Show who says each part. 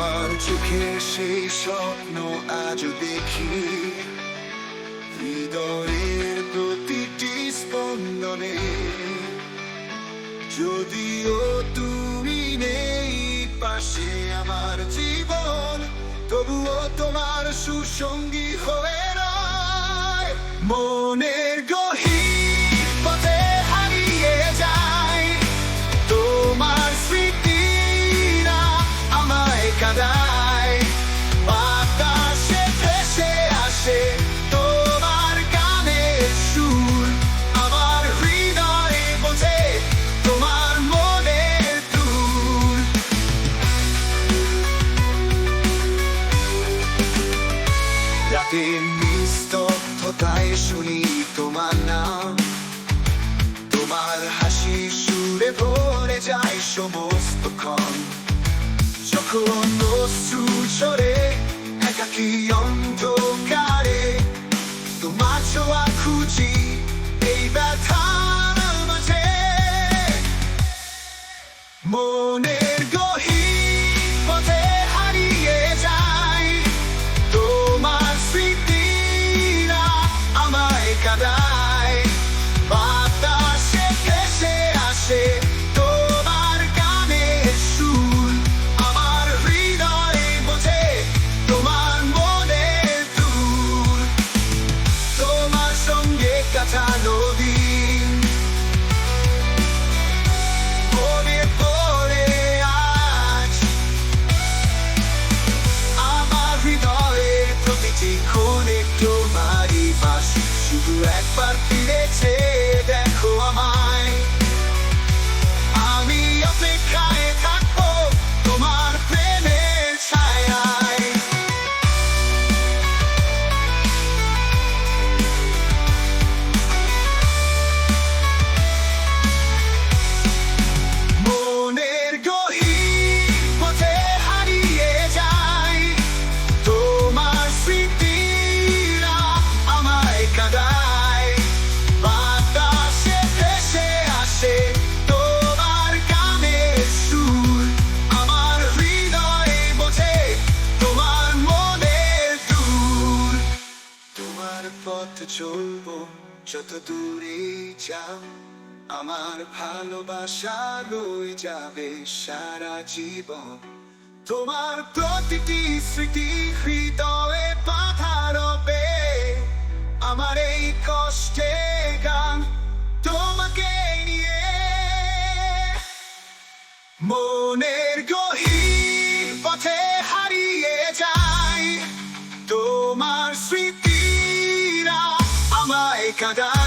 Speaker 1: তোমার চোখে সেই স্বপ্ন আজও দেখি, হৃদয়ের প্রতিটি স্পন্দনে। যদিও তুমি নেই পাশে আমার জীবন, তবুও তোমার সুসঙ্গী হয়ে রয়। মনের গহীন পথে হারিয়ে যায় তোমার স্মৃতিরা, আমায় কাঁদায়। বাতাসে ভেসে আসে তোমার গানের সুর, আমার হৃদয়ে বোঝে তোমার মনের দূর। রাতের নিস্তব্ধতায় শুনি তোমার নাম, তোমার হাসি সুরে ভরে যায় সমস্ত ক্ষণ। যখন অশ্রু ঝরে একাকী অন্ধকারে, তোমার ছোঁয়া খুঁজি এই ব্যথার মাঝে। মনের গহীন পথে হারিয়ে যায় তোমার স্মৃতিরা, আমায় কাঁদায়। বাতাসে ভেসে আসে তোমার গানের সুর, আমার হৃদয়ে বোঝে তোমার মনের দূর। তোমার সঙ্গে কাটানো দিন মনে পড়ে আজ, আমার হৃদয়ে প্রতিটি কোণে তোমারই পাশ। শুধু একবার ফিরেছে দেখো আমায়, আমি অপেক্ষায় থাকবো তোমার প্রেমের ছায়ায়। মনের গহীন পথে হারিয়ে যায় তোমার স্মৃতিরা, আমায় কাঁদায়। বাতাসে ভেসে আসে তোমার গানের সুর, আমার হৃদয়ে বোঝে তোমার মনের দূর। তোমার পথ চলবো যত দূরে যাও, আমার ভালোবাসা রয়ে যাবে সারা জীবন। তোমার প্রতিটি স্মৃতি হৃদয়ে বাঁধা রবে, আমার এই কষ্টে গান তোমাকে নিয়ে। মনের গহীন পথে হারিয়ে যায় তোমার স্মৃতিরা, আমায় কাঁদায়।